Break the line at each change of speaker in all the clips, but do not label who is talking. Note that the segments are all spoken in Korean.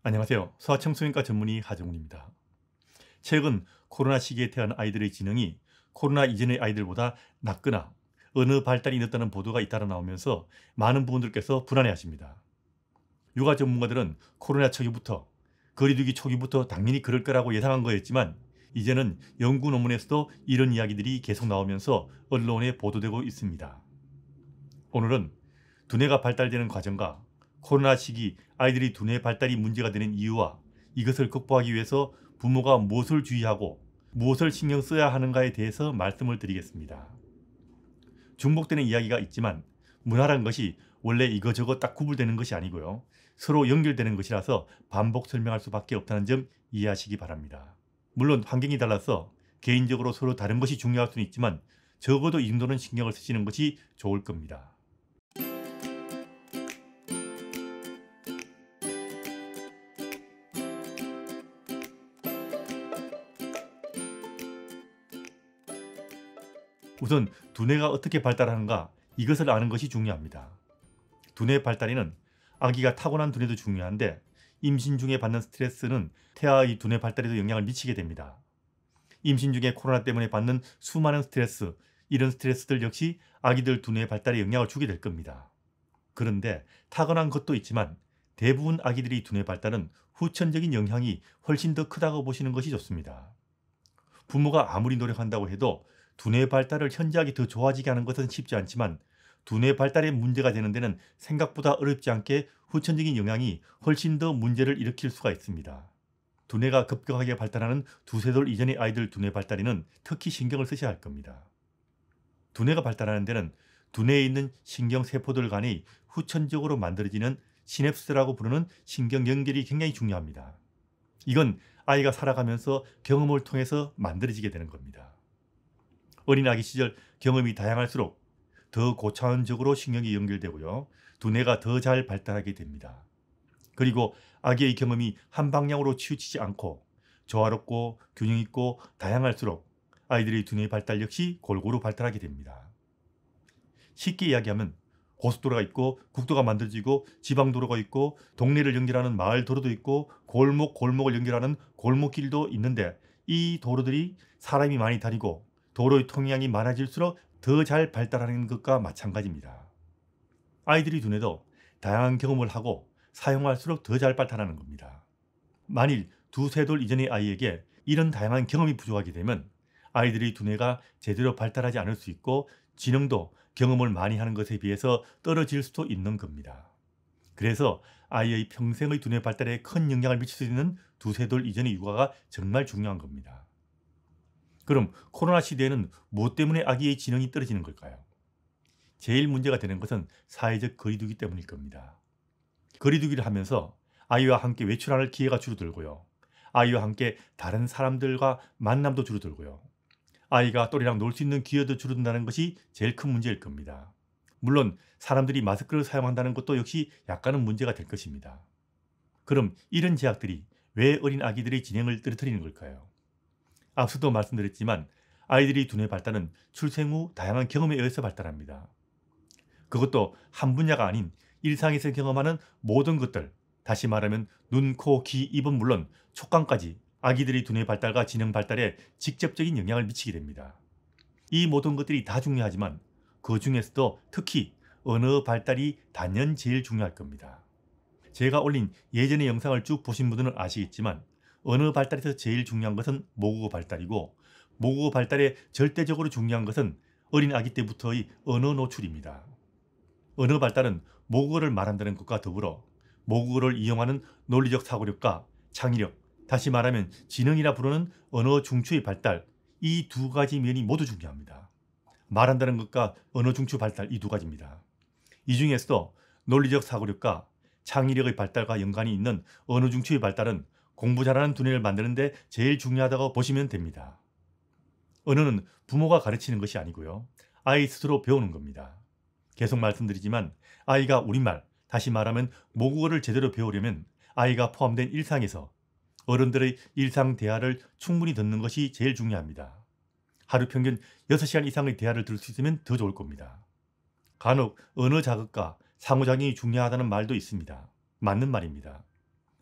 안녕하세요. 소아청소년과 전문의 하정훈입니다. 최근 코로나 시기에 태어난 아이들의 지능이 코로나 이전의 아이들보다 낮거나 언어 발달이 늦다는 보도가 잇따라 나오면서 많은 부모들께서 불안해하십니다. 육아 전문가들은 코로나 초기부터 거리두기 초기부터 당연히 그럴 거라고 예상한 거였지만 이제는 연구 논문에서도 이런 이야기들이 계속 나오면서 언론에 보도되고 있습니다. 오늘은 두뇌가 발달되는 과정과 코로나 시기 아이들이 두뇌 발달이 문제가 되는 이유와 이것을 극복하기 위해서 부모가 무엇을 주의하고 무엇을 신경 써야 하는가에 대해서 말씀을 드리겠습니다. 중복되는 이야기가 있지만 문화란 것이 원래 이거저거 딱 구분되는 것이 아니고요. 서로 연결되는 것이라서 반복 설명할 수밖에 없다는 점 이해하시기 바랍니다. 물론 환경이 달라서 개인적으로 서로 다른 것이 중요할 수는 있지만 적어도 이 정도는 신경을 쓰시는 것이 좋을 겁니다. 우선 두뇌가 어떻게 발달하는가 이것을 아는 것이 중요합니다. 두뇌 발달에는 아기가 타고난 두뇌도 중요한데 임신 중에 받는 스트레스는 태아의 두뇌 발달에도 영향을 미치게 됩니다. 임신 중에 코로나 때문에 받는 수많은 스트레스, 이런 스트레스들 역시 아기들 두뇌 발달에 영향을 주게 될 겁니다. 그런데 타고난 것도 있지만 대부분 아기들의 두뇌 발달은 후천적인 영향이 훨씬 더 크다고 보시는 것이 좋습니다. 부모가 아무리 노력한다고 해도 두뇌 발달을 현저하게 더 좋아지게 하는 것은 쉽지 않지만 두뇌 발달에 문제가 되는 데는 생각보다 어렵지 않게 후천적인 영향이 훨씬 더 문제를 일으킬 수가 있습니다. 두뇌가 급격하게 발달하는 두세 돌 이전의 아이들 두뇌 발달에는 특히 신경을 쓰셔야 할 겁니다. 두뇌가 발달하는 데는 두뇌에 있는 신경세포들 간의 후천적으로 만들어지는 시냅스라고 부르는 신경 연결이 굉장히 중요합니다. 이건 아이가 살아가면서 경험을 통해서 만들어지게 되는 겁니다. 어린 아기 시절 경험이 다양할수록 더 고차원적으로 신경이 연결되고요. 두뇌가 더 잘 발달하게 됩니다. 그리고 아기의 경험이 한 방향으로 치우치지 않고 조화롭고 균형 있고 다양할수록 아이들의 두뇌 발달 역시 골고루 발달하게 됩니다. 쉽게 이야기하면 고속도로가 있고 국도가 만들어지고 지방도로가 있고 동네를 연결하는 마을 도로도 있고 골목을 연결하는 골목길도 있는데 이 도로들이 사람이 많이 다니고 도로의 통행량이 많아질수록 더 잘 발달하는 것과 마찬가지입니다. 아이들의 두뇌도 다양한 경험을 하고 사용할수록 더 잘 발달하는 겁니다. 만일 두세 돌 이전의 아이에게 이런 다양한 경험이 부족하게 되면 아이들의 두뇌가 제대로 발달하지 않을 수 있고 지능도 경험을 많이 하는 것에 비해서 떨어질 수도 있는 겁니다. 그래서 아이의 평생의 두뇌 발달에 큰 영향을 미칠 수 있는 두세 돌 이전의 육아가 정말 중요한 겁니다. 그럼 코로나 시대에는 무엇 때문에 아기의 지능이 떨어지는 걸까요? 제일 문제가 되는 것은 사회적 거리두기 때문일 겁니다. 거리두기를 하면서 아이와 함께 외출할 기회가 줄어들고요. 아이와 함께 다른 사람들과 만남도 줄어들고요. 아이가 또래랑 놀 수 있는 기회도 줄어든다는 것이 제일 큰 문제일 겁니다. 물론 사람들이 마스크를 사용한다는 것도 역시 약간은 문제가 될 것입니다. 그럼 이런 제약들이 왜 어린 아기들의 진행을 떨어뜨리는 걸까요? 앞서도 말씀드렸지만 아이들의 두뇌 발달은 출생 후 다양한 경험에 의해서 발달합니다. 그것도 한 분야가 아닌 일상에서 경험하는 모든 것들, 다시 말하면 눈, 코, 귀, 입은 물론 촉감까지 아기들의 두뇌 발달과 지능 발달에 직접적인 영향을 미치게 됩니다. 이 모든 것들이 다 중요하지만 그 중에서도 특히 언어 발달이 단연 제일 중요할 겁니다. 제가 올린 예전의 영상을 쭉 보신 분들은 아시겠지만 언어 발달에서 제일 중요한 것은 모국어 발달이고 모국어 발달에 절대적으로 중요한 것은 어린 아기 때부터의 언어 노출입니다. 언어 발달은 모국어를 말한다는 것과 더불어 모국어를 이용하는 논리적 사고력과 창의력, 다시 말하면 지능이라 부르는 언어 중추의 발달, 이 두 가지 면이 모두 중요합니다. 말한다는 것과 언어 중추 발달 이 두 가지입니다. 이 중에서도 논리적 사고력과 창의력의 발달과 연관이 있는 언어 중추의 발달은 공부 잘하는 두뇌를 만드는 데 제일 중요하다고 보시면 됩니다. 언어는 부모가 가르치는 것이 아니고요. 아이 스스로 배우는 겁니다. 계속 말씀드리지만 아이가 우리말, 다시 말하면 모국어를 제대로 배우려면 아이가 포함된 일상에서 어른들의 일상 대화를 충분히 듣는 것이 제일 중요합니다. 하루 평균 6시간 이상의 대화를 들을 수 있으면 더 좋을 겁니다. 간혹 언어 자극과 상호작용이 중요하다는 말도 있습니다. 맞는 말입니다.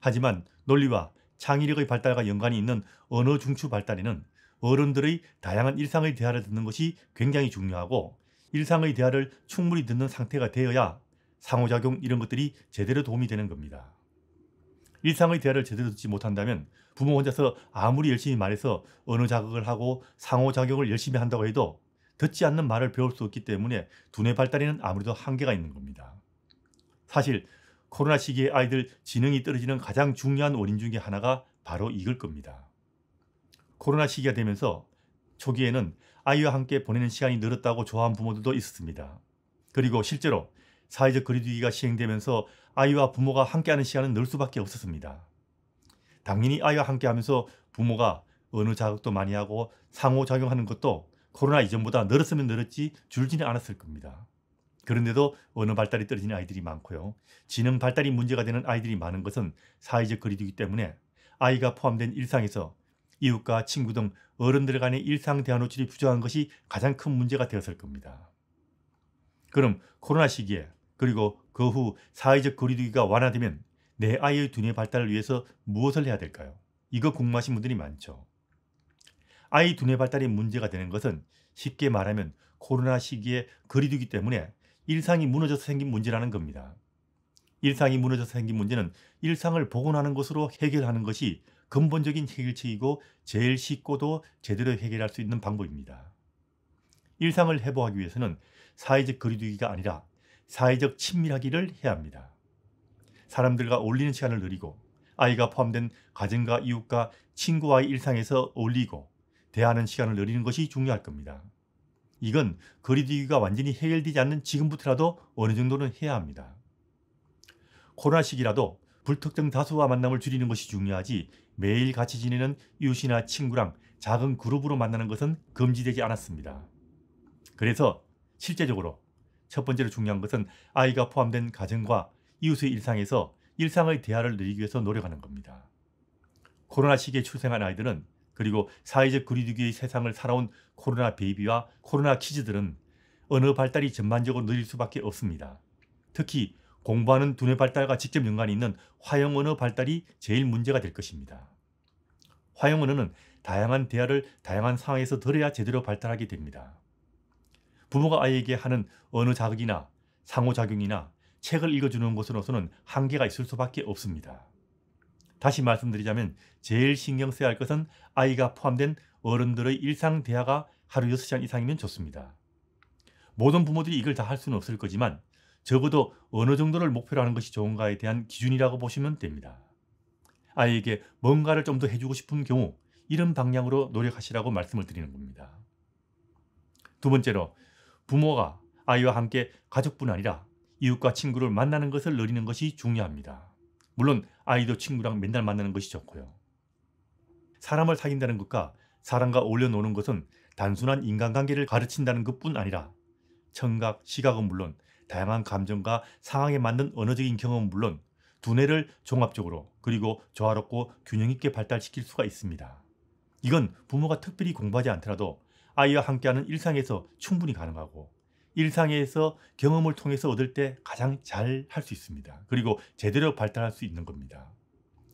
하지만 논리와 창의력의 발달과 연관이 있는 언어 중추 발달에는 어른들의 다양한 일상의 대화를 듣는 것이 굉장히 중요하고, 일상의 대화를 충분히 듣는 상태가 되어야 상호작용 이런 것들이 제대로 도움이 되는 겁니다. 일상의 대화를 제대로 듣지 못한다면 부모 혼자서 아무리 열심히 말해서 언어 자극을 하고 상호작용을 열심히 한다고 해도 듣지 않는 말을 배울 수 없기 때문에 두뇌 발달에는 아무래도 한계가 있는 겁니다. 사실 코로나 시기에 아이들 지능이 떨어지는 가장 중요한 원인 중에 하나가 바로 이걸 겁니다. 코로나 시기가 되면서 초기에는 아이와 함께 보내는 시간이 늘었다고 좋아한 부모들도 있었습니다. 그리고 실제로 사회적 거리두기가 시행되면서 아이와 부모가 함께하는 시간은 늘 수밖에 없었습니다. 당연히 아이와 함께하면서 부모가 언어 자극도 많이 하고 상호작용하는 것도 코로나 이전보다 늘었으면 늘었지 줄지는 않았을 겁니다. 그런데도 언어 발달이 떨어지는 아이들이 많고요. 지능 발달이 문제가 되는 아이들이 많은 것은 사회적 거리두기 때문에 아이가 포함된 일상에서 이웃과 친구 등 어른들 간의 일상 대화 노출이 부족한 것이 가장 큰 문제가 되었을 겁니다. 그럼 코로나 시기에 그리고 그 후 사회적 거리두기가 완화되면 내 아이의 두뇌 발달을 위해서 무엇을 해야 될까요? 이거 궁금하신 분들이 많죠. 아이 두뇌 발달이 문제가 되는 것은 쉽게 말하면 코로나 시기에 거리두기 때문에 일상이 무너져서 생긴 문제라는 겁니다. 일상이 무너져서 생긴 문제는 일상을 복원하는 것으로 해결하는 것이 근본적인 해결책이고 제일 쉽고도 제대로 해결할 수 있는 방법입니다. 일상을 회복하기 위해서는 사회적 거리두기가 아니라 사회적 친밀하기를 해야 합니다. 사람들과 어울리는 시간을 누리고 아이가 포함된 가정과 이웃과 친구와의 일상에서 어울리고 대화하는 시간을 누리는 것이 중요할 겁니다. 이건 거리두기가 완전히 해결되지 않는 지금부터라도 어느 정도는 해야 합니다. 코로나 시기라도 불특정 다수와 만남을 줄이는 것이 중요하지 매일 같이 지내는 이웃이나 친구랑 작은 그룹으로 만나는 것은 금지되지 않았습니다. 그래서 실제적으로 첫 번째로 중요한 것은 아이가 포함된 가정과 이웃의 일상에서 일상의 대화를 누리기 위해서 노력하는 겁니다. 코로나 시기에 출생한 아이들은 그리고 사회적 거리두기의 세상을 살아온 코로나 베이비와 코로나 키즈들은 언어 발달이 전반적으로 느릴 수밖에 없습니다. 특히 공부하는 두뇌 발달과 직접 연관이 있는 화형 언어 발달이 제일 문제가 될 것입니다. 화형 언어는 다양한 대화를 다양한 상황에서 들어야 제대로 발달하게 됩니다. 부모가 아이에게 하는 언어 자극이나 상호작용이나 책을 읽어주는 것으로서는 한계가 있을 수밖에 없습니다. 다시 말씀드리자면 제일 신경 써야 할 것은 아이가 포함된 어른들의 일상 대화가 하루 6시간 이상이면 좋습니다. 모든 부모들이 이걸 다 할 수는 없을 거지만 적어도 어느 정도를 목표로 하는 것이 좋은가에 대한 기준이라고 보시면 됩니다. 아이에게 뭔가를 좀 더 해주고 싶은 경우 이런 방향으로 노력하시라고 말씀을 드리는 겁니다. 두 번째로 부모가 아이와 함께 가족뿐 아니라 이웃과 친구를 만나는 것을 누리는 것이 중요합니다. 물론 아이도 친구랑 맨날 만나는 것이 좋고요. 사람을 사귄다는 것과 사람과 어울려 노는 것은 단순한 인간관계를 가르친다는 것뿐 아니라 청각, 시각은 물론 다양한 감정과 상황에 맞는 언어적인 경험은 물론 두뇌를 종합적으로 그리고 조화롭고 균형 있게 발달시킬 수가 있습니다. 이건 부모가 특별히 공부하지 않더라도 아이와 함께하는 일상에서 충분히 가능하고 일상에서 경험을 통해서 얻을 때 가장 잘 할 수 있습니다. 그리고 제대로 발달할 수 있는 겁니다.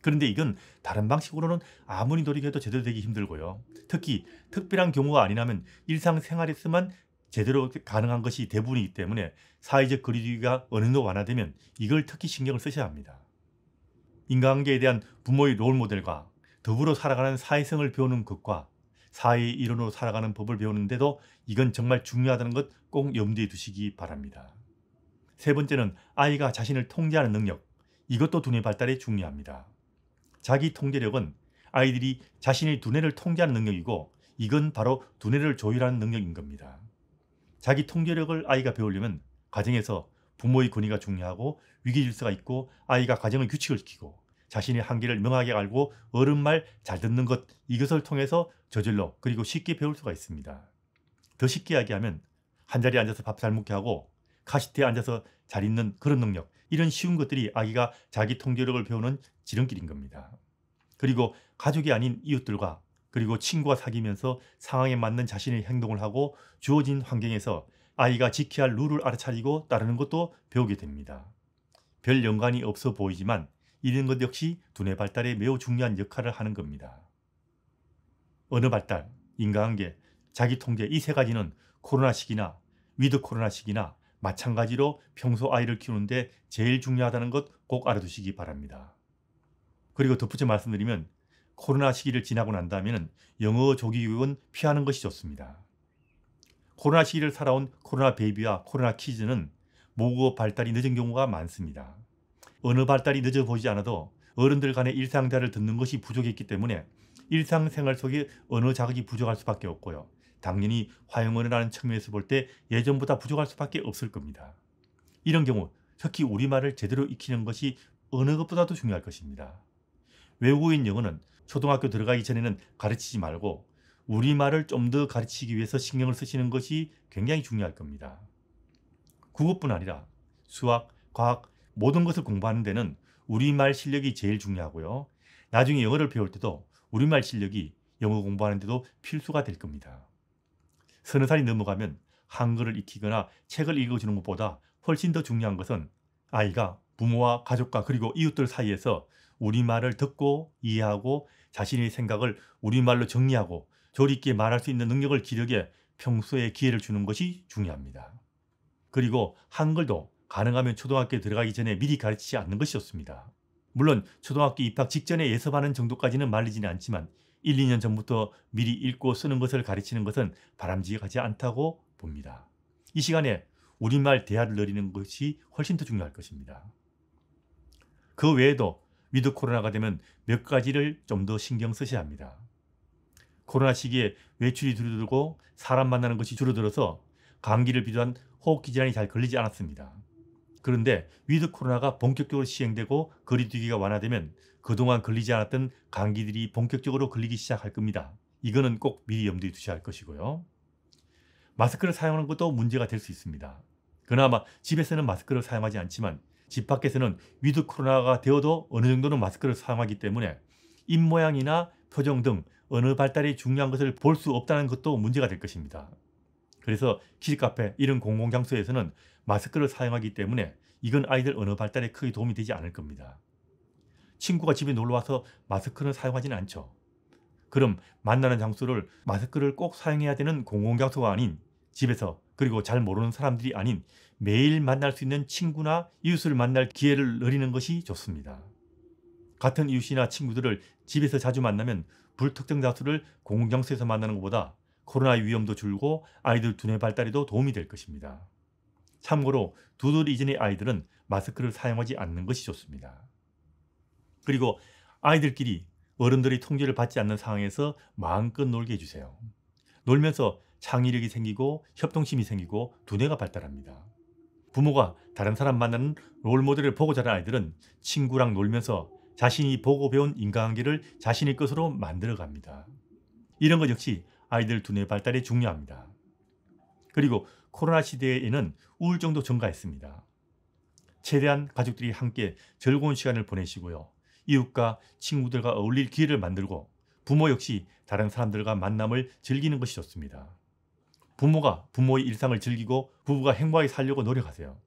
그런데 이건 다른 방식으로는 아무리 노력해도 제대로 되기 힘들고요. 특히 특별한 경우가 아니라면 일상생활에서만 제대로 가능한 것이 대부분이기 때문에 사회적 거리두기가 어느 정도 완화되면 이걸 특히 신경을 쓰셔야 합니다. 인간관계에 대한 부모의 롤모델과 더불어 살아가는 사회성을 배우는 것과 사회의 일원으로 살아가는 법을 배우는데도 이건 정말 중요하다는 것 꼭 염두에 두시기 바랍니다. 세 번째는 아이가 자신을 통제하는 능력. 이것도 두뇌 발달에 중요합니다. 자기 통제력은 아이들이 자신의 두뇌를 통제하는 능력이고 이건 바로 두뇌를 조율하는 능력인 겁니다. 자기 통제력을 아이가 배우려면 가정에서 부모의 권위가 중요하고 위계 질서가 있고 아이가 가정의 규칙을 지키고 자신의 한계를 명확하게 알고 어른 말 잘 듣는 것 이것을 통해서 저절로 그리고 쉽게 배울 수가 있습니다. 더 쉽게 이야기하면 한자리에 앉아서 밥 잘 먹게 하고 카시트에 앉아서 잘 있는 그런 능력 이런 쉬운 것들이 아이가 자기 통제력을 배우는 지름길인 겁니다. 그리고 가족이 아닌 이웃들과 그리고 친구와 사귀면서 상황에 맞는 자신의 행동을 하고 주어진 환경에서 아이가 지켜야 할 룰을 알아차리고 따르는 것도 배우게 됩니다. 별 연관이 없어 보이지만 이런 것 역시 두뇌 발달에 매우 중요한 역할을 하는 겁니다. 언어 발달, 인간관계, 자기통제 이 세 가지는 코로나 시기나 위드 코로나 시기나 마찬가지로 평소 아이를 키우는데 제일 중요하다는 것 꼭 알아두시기 바랍니다. 그리고 덧붙여 말씀드리면 코로나 시기를 지나고 난 다음에는 영어 조기 교육은 피하는 것이 좋습니다. 코로나 시기를 살아온 코로나 베이비와 코로나 키즈는 모국어 발달이 늦은 경우가 많습니다. 언어 발달이 늦어 보이지 않아도 어른들 간의 일상 대화를 듣는 것이 부족했기 때문에 일상생활 속에 언어 자극이 부족할 수밖에 없고요. 당연히 화용언어라는 측면에서 볼 때 예전보다 부족할 수밖에 없을 겁니다. 이런 경우 특히 우리말을 제대로 익히는 것이 어느 것보다도 중요할 것입니다. 외국어인 영어는 초등학교 들어가기 전에는 가르치지 말고 우리말을 좀 더 가르치기 위해서 신경을 쓰시는 것이 굉장히 중요할 겁니다. 국어뿐 아니라 수학, 과학 모든 것을 공부하는 데는 우리말 실력이 제일 중요하고요. 나중에 영어를 배울 때도 우리말 실력이 영어 공부하는 데도 필수가 될 겁니다. 서너 살이 넘어가면 한글을 익히거나 책을 읽어주는 것보다 훨씬 더 중요한 것은 아이가 부모와 가족과 그리고 이웃들 사이에서 우리말을 듣고 이해하고 자신의 생각을 우리말로 정리하고 조리 있게 말할 수 있는 능력을 기르게 평소에 기회를 주는 것이 중요합니다. 그리고 한글도 가능하면 초등학교에 들어가기 전에 미리 가르치지 않는 것이 좋습니다. 물론 초등학교 입학 직전에 예습하는 정도까지는 말리지는 않지만 1, 2년 전부터 미리 읽고 쓰는 것을 가르치는 것은 바람직하지 않다고 봅니다. 이 시간에 우리말 대화를 늘리는 것이 훨씬 더 중요할 것입니다. 그 외에도 위드 코로나가 되면 몇 가지를 좀 더 신경 쓰셔야 합니다. 코로나 시기에 외출이 줄어들고 사람 만나는 것이 줄어들어서 감기를 비롯한 호흡기 질환이 잘 걸리지 않았습니다. 그런데 위드 코로나가 본격적으로 시행되고 거리두기가 완화되면 그동안 걸리지 않았던 감기들이 본격적으로 걸리기 시작할 겁니다. 이거는 꼭 미리 염두에 두셔야 할 것이고요. 마스크를 사용하는 것도 문제가 될 수 있습니다. 그나마 집에서는 마스크를 사용하지 않지만 집 밖에서는 위드 코로나가 되어도 어느 정도는 마스크를 사용하기 때문에 입모양이나 표정 등 언어 발달이 중요한 것을 볼 수 없다는 것도 문제가 될 것입니다. 그래서 키즈카페 이런 공공장소에서는 마스크를 사용하기 때문에 이건 아이들 언어 발달에 크게 도움이 되지 않을 겁니다. 친구가 집에 놀러와서 마스크는 사용하지는 않죠. 그럼 만나는 장소를 마스크를 꼭 사용해야 되는 공공장소가 아닌 집에서 그리고 잘 모르는 사람들이 아닌 매일 만날 수 있는 친구나 이웃을 만날 기회를 누리는 것이 좋습니다. 같은 이웃이나 친구들을 집에서 자주 만나면 불특정 다수를 공공장소에서 만나는 것보다 코로나 위험도 줄고 아이들 두뇌 발달에도 도움이 될 것입니다. 참고로 2살 이전의 아이들은 마스크를 사용하지 않는 것이 좋습니다. 그리고 아이들끼리 어른들의 통제를 받지 않는 상황에서 마음껏 놀게 해주세요. 놀면서 창의력이 생기고 협동심이 생기고 두뇌가 발달합니다. 부모가 다른 사람 만나는 롤모델을 보고 자란 아이들은 친구랑 놀면서 자신이 보고 배운 인간관계를 자신의 것으로 만들어갑니다. 이런 것 역시 아이들 두뇌 발달에 중요합니다. 그리고 코로나 시대에는 우울증도 증가했습니다. 최대한 가족들이 함께 즐거운 시간을 보내시고요. 이웃과 친구들과 어울릴 기회를 만들고 부모 역시 다른 사람들과 만남을 즐기는 것이 좋습니다. 부모가 부모의 일상을 즐기고 부부가 행복하게 살려고 노력하세요.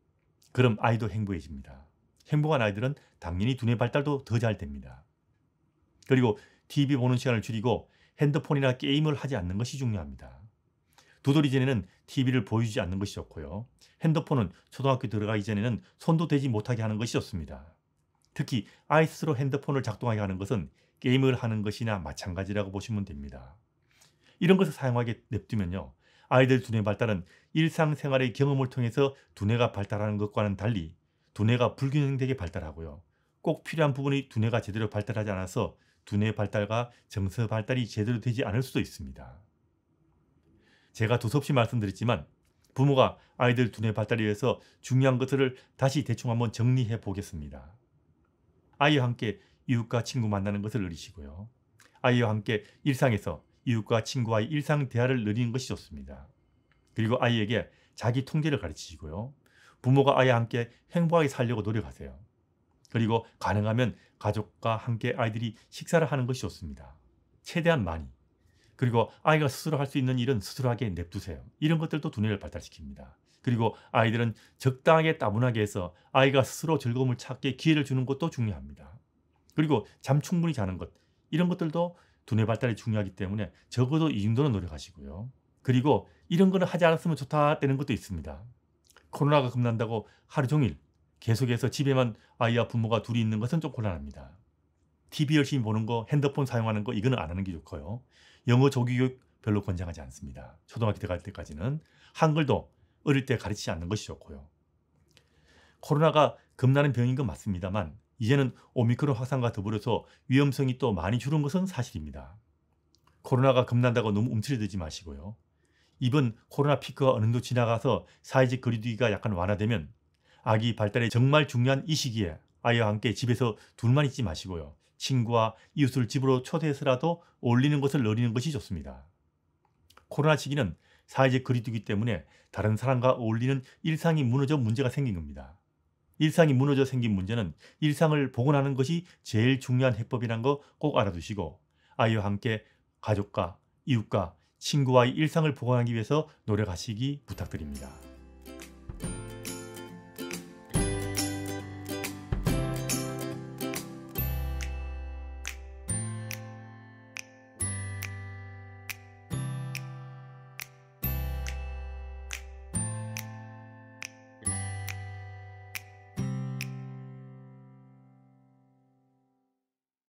그럼 아이도 행복해집니다. 행복한 아이들은 당연히 두뇌 발달도 더 잘 됩니다. 그리고 TV 보는 시간을 줄이고 핸드폰이나 게임을 하지 않는 것이 중요합니다. 2살 이전에는 TV를 보여주지 않는 것이 좋고요. 핸드폰은 초등학교 들어가기 전에는 손도 대지 못하게 하는 것이 좋습니다. 특히 아이 스스로 핸드폰을 작동하게 하는 것은 게임을 하는 것이나 마찬가지라고 보시면 됩니다. 이런 것을 사용하게 냅두면요. 아이들 두뇌 발달은 일상생활의 경험을 통해서 두뇌가 발달하는 것과는 달리 두뇌가 불균형되게 발달하고요. 꼭 필요한 부분이 두뇌가 제대로 발달하지 않아서 두뇌 발달과 정서 발달이 제대로 되지 않을 수도 있습니다. 제가 두서없이 말씀드렸지만 부모가 아이들 두뇌 발달을 위해서 중요한 것들을 다시 대충 한번 정리해 보겠습니다. 아이와 함께 이웃과 친구 만나는 것을 늘리시고요. 아이와 함께 일상에서 이웃과 친구와의 일상 대화를 늘리는 것이 좋습니다. 그리고 아이에게 자기 통제를 가르치시고요. 부모가 아이와 함께 행복하게 살려고 노력하세요. 그리고 가능하면 가족과 함께 아이들이 식사를 하는 것이 좋습니다. 최대한 많이. 그리고 아이가 스스로 할 수 있는 일은 스스로 하게 냅두세요. 이런 것들도 두뇌를 발달시킵니다. 그리고 아이들은 적당하게 따분하게 해서 아이가 스스로 즐거움을 찾게 기회를 주는 것도 중요합니다. 그리고 잠 충분히 자는 것, 이런 것들도 두뇌 발달이 중요하기 때문에 적어도 이 정도는 노력하시고요. 그리고 이런 거는 하지 않았으면 좋다는 것도 있습니다. 코로나가 겁난다고 하루 종일 계속해서 집에만 아이와 부모가 둘이 있는 것은 좀 곤란합니다. TV 열심히 보는 거, 핸드폰 사용하는 거, 이거는 안 하는 게 좋고요. 영어 조기 교육 별로 권장하지 않습니다. 초등학교 들어갈 때까지는. 한글도 어릴 때 가르치지 않는 것이 좋고요. 코로나가 겁나는 병인 건 맞습니다만 이제는 오미크론 확산과 더불어서 위험성이 또 많이 줄은 것은 사실입니다. 코로나가 겁난다고 너무 움츠러들지 마시고요. 이번 코로나 피크가 어느 정도 지나가서 사회적 거리두기가 약간 완화되면 아기 발달에 정말 중요한 이 시기에 아이와 함께 집에서 둘만 있지 마시고요. 친구와 이웃을 집으로 초대해서라도 어울리는 것을 늘리는 것이 좋습니다. 코로나 시기는 사회적 거리두기 때문에 다른 사람과 어울리는 일상이 무너져 문제가 생긴 겁니다. 일상이 무너져 생긴 문제는 일상을 복원하는 것이 제일 중요한 해법이라는 거 꼭 알아두시고 아이와 함께 가족과 이웃과 친구와의 일상을 복원하기 위해서 노력하시기 부탁드립니다.